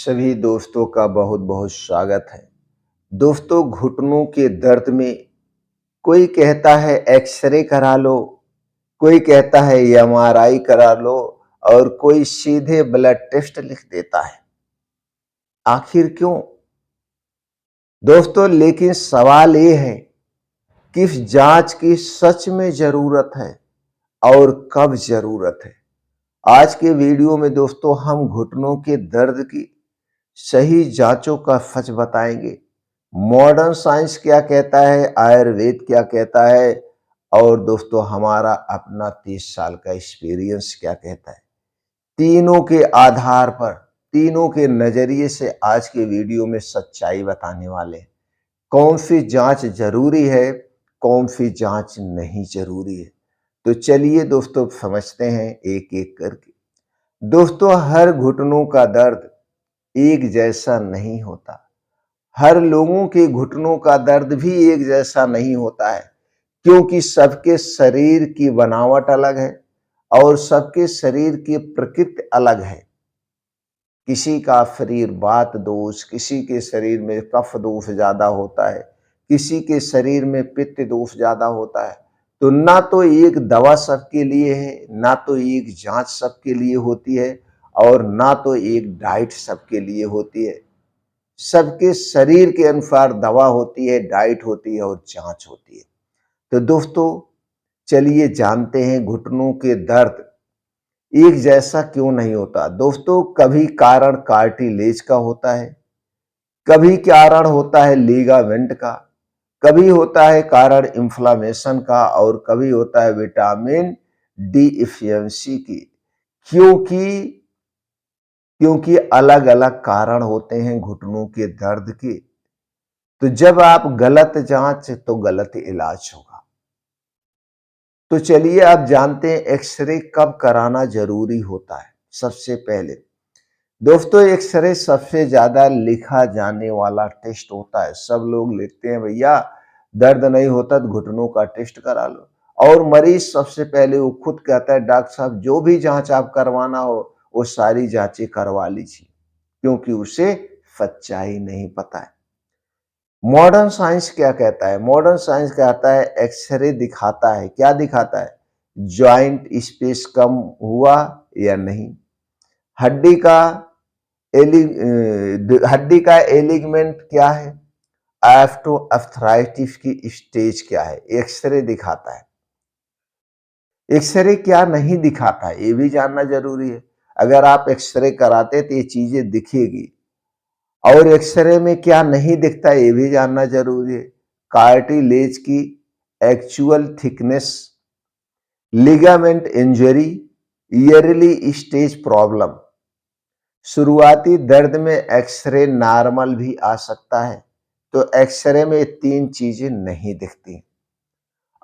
सभी दोस्तों का बहुत बहुत स्वागत है। दोस्तों, घुटनों के दर्द में कोई कहता है एक्सरे करा लो, कोई कहता है एमआरआई करा लो और कोई सीधे ब्लड टेस्ट लिख देता है। आखिर क्यों? दोस्तों, लेकिन सवाल ये है, किस जांच की सच में जरूरत है और कब जरूरत है? आज के वीडियो में दोस्तों हम घुटनों के दर्द की सही जांचों का सच बताएंगे। मॉडर्न साइंस क्या कहता है, आयुर्वेद क्या कहता है और दोस्तों हमारा अपना 30 साल का एक्सपीरियंस क्या कहता है। तीनों के आधार पर, तीनों के नजरिए से आज के वीडियो में सच्चाई बताने वाले हैं। कौन सी जांच जरूरी है, कौन सी जांच नहीं जरूरी है, तो चलिए दोस्तों समझते हैं एक एक करके। दोस्तों, हर घुटनों का दर्द एक जैसा नहीं होता। हर लोगों के घुटनों का दर्द भी एक जैसा नहीं होता है, क्योंकि सबके शरीर की बनावट अलग है और सबके शरीर की प्रकृति अलग है। किसी का शरीर वात दोष, किसी के शरीर में कफ दोष ज्यादा होता है, किसी के शरीर में पित्त दोष ज्यादा होता है। तो ना तो एक दवा सबके लिए है, ना तो एक जांच सबके लिए होती है और ना तो एक डाइट सबके लिए होती है। सबके शरीर के अनुसार दवा होती है, डाइट होती है और जांच होती है। तो दोस्तों चलिए जानते हैं घुटनों के दर्द एक जैसा क्यों नहीं होता। दोस्तों, कभी कारण कार्टिलेज का होता है, कभी कारण होता है लिगामेंट का, कभी होता है कारण इंफ्लेमेशन का और कभी होता है विटामिन डी इफिशियंसी की। क्योंकि क्योंकि अलग अलग कारण होते हैं घुटनों के दर्द के। तो जब आप गलत जांच तो गलत इलाज होगा। तो चलिए आप जानते हैं एक्सरे कब कराना जरूरी होता है। सबसे पहले दोस्तों, एक्सरे सबसे ज्यादा लिखा जाने वाला टेस्ट होता है। सब लोग लिखते हैं भैया दर्द नहीं होता तो घुटनों का टेस्ट करा लो, और मरीज सबसे पहले वो खुद कहता है डॉक्टर साहब जो भी जांच आप करवाना हो वो सारी जांचें करवा लीजिए, क्योंकि उसे सच्चाई नहीं पता है। मॉडर्न साइंस क्या कहता है? मॉडर्न साइंस कहता है एक्सरे दिखाता है, क्या दिखाता है? जॉइंट स्पेस कम हुआ या नहीं, हड्डी का हड्डी का एलिगमेंट क्या है, ऑस्टियोआर्थराइटिस की स्टेज क्या है, एक्सरे दिखाता है। एक्सरे क्या नहीं दिखाता है ये भी जानना जरूरी है। अगर आप एक्सरे कराते तो ये चीजें दिखेगी, और एक्सरे में क्या नहीं दिखता ये भी जानना जरूरी है। कार्टिलेज की actual thickness, ligament injury, yearly stage problem. शुरुआती दर्द में एक्सरे नॉर्मल भी आ सकता है, तो एक्सरे में तीन चीजें नहीं दिखती।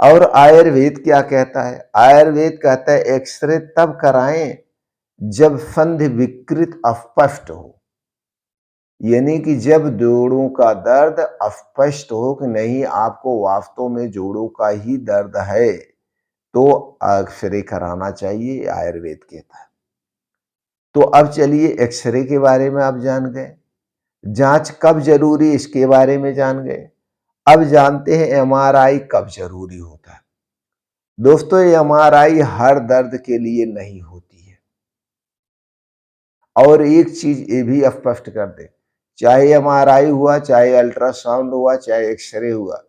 और आयुर्वेद क्या कहता है? आयुर्वेद कहता है एक्सरे तब कराएं जब संधि विकृत अस्पष्ट हो, यानी कि जब जोड़ों का दर्द अस्पष्ट हो कि नहीं आपको वास्तव में जोड़ों का ही दर्द है, तो एक्सरे कराना चाहिए, आयुर्वेद कहता है। तो अब चलिए एक्सरे के बारे में आप जान गए, जांच कब जरूरी इसके बारे में जान गए। अब जानते हैं एमआरआई कब जरूरी होता है। दोस्तों, एमआरआई हर दर्द के लिए नहीं होती है। और एक चीज ये भी स्पष्ट कर दे, चाहे एमआरआई हुआ, चाहे अल्ट्रासाउंड हुआ, चाहे एक्सरे हुआ,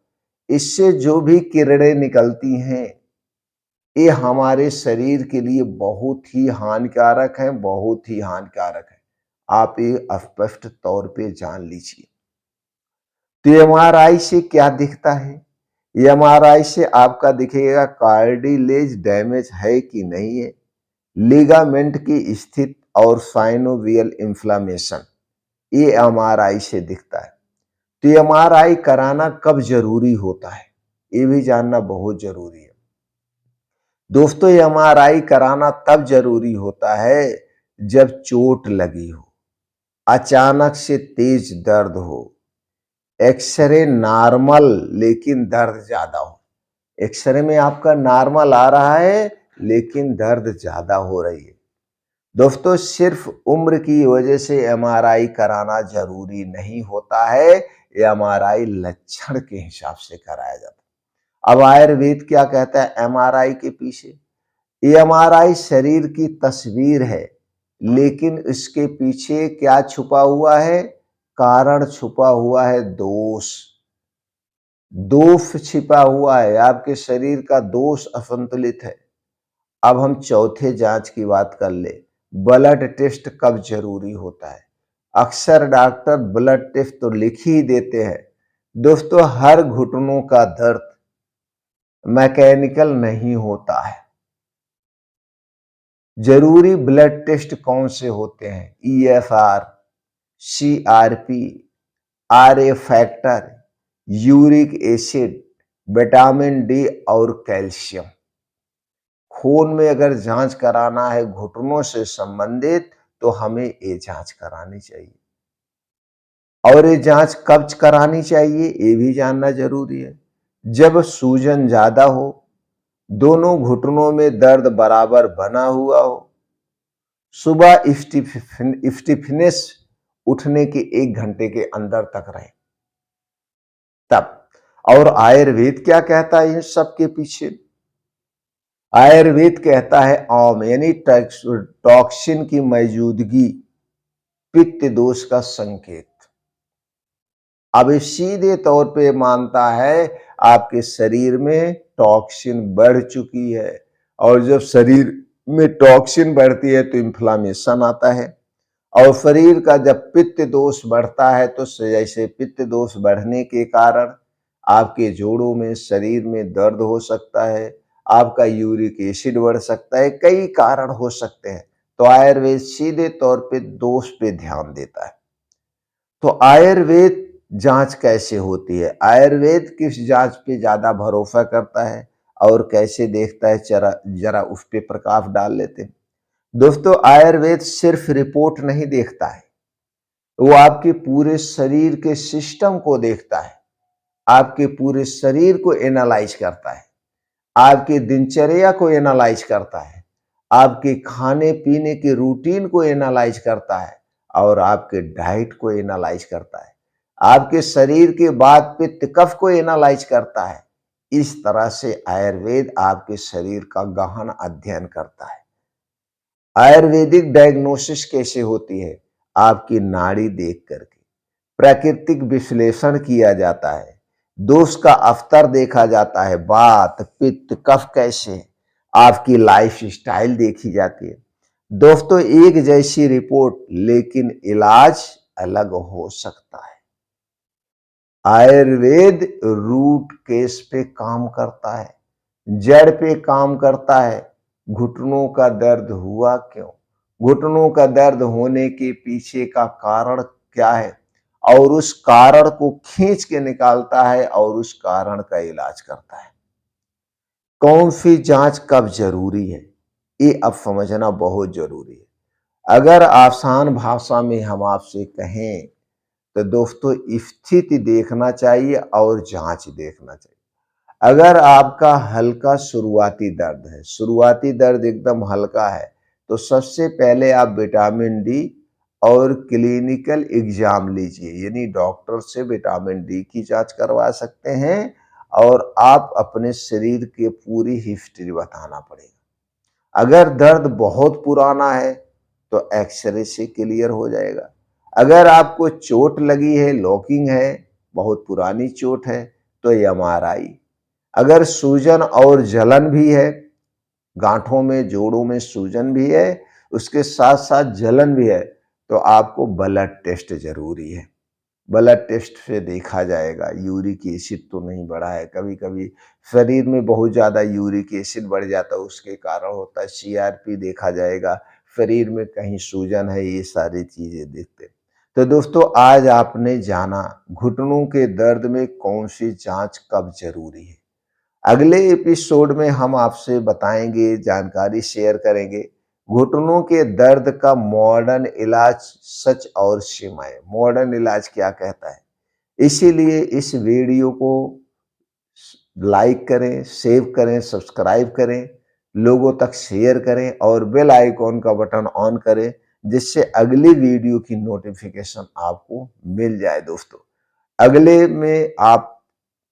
इससे जो भी किरणें निकलती हैं ये हमारे शरीर के लिए बहुत ही हानिकारक है, बहुत ही हानिकारक है। आप ये स्पष्ट तौर पे जान लीजिए। तो एमआरआई से क्या दिखता है? एमआरआई से आपका दिखेगा कार्टिलेज डैमेज है कि नहीं है, लिगामेंट की स्थिति और साइनोवियल इन्फ्लेमेशन, ये एमआरआई से दिखता है। तो एमआरआई कराना कब जरूरी होता है ये भी जानना बहुत जरूरी है। दोस्तों, एमआरआई कराना तब जरूरी होता है जब चोट लगी हो, अचानक से तेज दर्द हो, एक्सरे नॉर्मल लेकिन दर्द ज्यादा हो। एक्सरे में आपका नॉर्मल आ रहा है लेकिन दर्द ज्यादा हो रही है, दोस्तों सिर्फ उम्र की वजह से एमआरआई कराना जरूरी नहीं होता है, एमआरआई लक्षण के हिसाब से कराया जाता है। अब आयुर्वेद क्या कहता है एमआरआई के पीछे? एमआरआई शरीर की तस्वीर है, लेकिन इसके पीछे क्या छुपा हुआ है? कारण छुपा हुआ है, दोष। दोष छिपा हुआ है, आपके शरीर का दोष असंतुलित है। अब हम चौथे जांच की बात कर ले, ब्लड टेस्ट कब जरूरी होता है? अक्सर डॉक्टर ब्लड टेस्ट तो लिख ही देते हैं। दोस्तों हर घुटनों का दर्द मैकेनिकल नहीं होता है। जरूरी ब्लड टेस्ट कौन से होते हैं? EFR, CRP, RA factor, uric acid, vitamin D और कैल्शियम। खून में अगर जांच कराना है घुटनों से संबंधित तो हमें ये जांच करानी चाहिए। और ये जांच कब करानी चाहिए ये भी जानना जरूरी है। जब सूजन ज्यादा हो, दोनों घुटनों में दर्द बराबर बना हुआ हो, सुबह स्टिफनेस उठने के 1 घंटे के अंदर तक रहे, तब। और आयुर्वेद क्या कहता है इन सब के पीछे? आयुर्वेद कहता है ओम यानी टॉक्सिन की मौजूदगी पित्त दोष का संकेत। अब ये सीधे तौर पे मानता है आपके शरीर में टॉक्सिन बढ़ चुकी है, और जब शरीर में टॉक्सिन बढ़ती है तो इन्फ्लामेशन आता है, और शरीर का जब पित्त दोष बढ़ता है तो जैसे पित्त दोष बढ़ने के कारण आपके जोड़ों में शरीर में दर्द हो सकता है, आपका यूरिक एसिड बढ़ सकता है, कई कारण हो सकते हैं। तो आयुर्वेद सीधे तौर पे दोष पे ध्यान देता है। तो आयुर्वेद जांच कैसे होती है? आयुर्वेद किस जांच पे ज्यादा भरोसा करता है और कैसे देखता है, जरा जरा उस पे प्रकाश डाल लेते हैं। दोस्तों आयुर्वेद सिर्फ रिपोर्ट नहीं देखता है, वो आपके पूरे शरीर के सिस्टम को देखता है, आपके पूरे शरीर को एनालाइज करता है, आपकी दिनचर्या को एनालाइज करता है, आपके खाने पीने के रूटीन को एनालाइज करता है, और आपके डाइट को एनालाइज करता है, आपके शरीर के वात पित्त कफ को एनालाइज करता है। इस तरह से आयुर्वेद आपके शरीर का गहन अध्ययन करता है। आयुर्वेदिक डायग्नोसिस कैसे होती है? आपकी नाड़ी देख करके प्राकृतिक विश्लेषण किया जाता है, दोष का अवतर देखा जाता है, वात पित्त कफ कैसे है, आपकी लाइफ स्टाइल देखी जाती है। दोस्तों एक जैसी रिपोर्ट लेकिन इलाज अलग हो सकता है। आयुर्वेद रूट केस पे काम करता है, जड़ पे काम करता है। घुटनों का दर्द हुआ क्यों, घुटनों का दर्द होने के पीछे का कारण क्या है, और उस कारण को खींच के निकालता है और उस कारण का इलाज करता है। कौन सी जांच कब जरूरी है ये अब समझना बहुत जरूरी है। अगर आसान भाषा में हम आपसे कहें तो दोस्तों स्थिति देखना चाहिए और जांच देखना चाहिए। अगर आपका हल्का शुरुआती दर्द है, शुरुआती दर्द एकदम हल्का है, तो सबसे पहले आप विटामिन डी और क्लिनिकल एग्जाम लीजिए, यानी डॉक्टर से विटामिन डी की जांच करवा सकते हैं, और आप अपने शरीर की पूरी हिस्ट्री बताना पड़ेगा। अगर दर्द बहुत पुराना है तो एक्सरे से क्लियर हो जाएगा। अगर आपको चोट लगी है, लॉकिंग है, बहुत पुरानी चोट है, तो एमआरआई। अगर सूजन और जलन भी है, गांठों में जोड़ों में सूजन भी है, उसके साथ साथ जलन भी है, तो आपको ब्लड टेस्ट जरूरी है। ब्लड टेस्ट से देखा जाएगा यूरिक एसिड तो नहीं बढ़ा है। कभी कभी शरीर में बहुत ज्यादा यूरिक एसिड बढ़ जाता है, उसके कारण होता है। सीआरपी देखा जाएगा, शरीर में कहीं सूजन है, ये सारी चीजें देखते हैं। तो दोस्तों आज आपने जाना घुटनों के दर्द में कौन सी जांच कब जरूरी है। अगले एपिसोड में हम आपसे बताएंगे, जानकारी शेयर करेंगे घुटनों के दर्द का मॉडर्न इलाज, सच और सीमाएं। मॉडर्न इलाज क्या कहता है। इसीलिए इस वीडियो को लाइक करें, सेव करें, सब्सक्राइब करें, लोगों तक शेयर करें और बेल आइकॉन का बटन ऑन करें, जिससे अगली वीडियो की नोटिफिकेशन आपको मिल जाए। दोस्तों, अगले में आप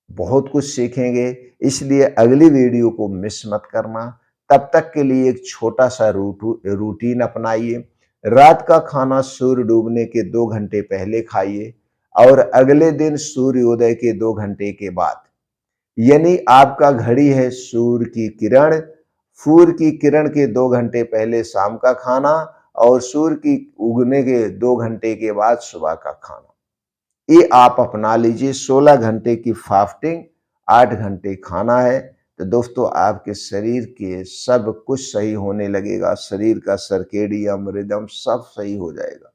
बहुत कुछ सीखेंगे, इसलिए अगली वीडियो को मिस मत करना। तब तक के लिए एक छोटा सा रूटीन अपनाइए। रात का खाना सूर्य डूबने के 2 घंटे पहले खाइए और अगले दिन सूर्योदय के 2 घंटे के बाद। यानी आपका घड़ी है सूर्य की किरण, सूर्य की किरण के 2 घंटे पहले शाम का खाना और सूर्य की उगने के 2 घंटे के बाद सुबह का खाना। ये आप अपना लीजिए। 16 घंटे की फास्टिंग, 8 घंटे खाना है। तो दोस्तों, आपके शरीर के सब कुछ सही होने लगेगा, शरीर का सर्केडियन रिदम सब सही हो जाएगा।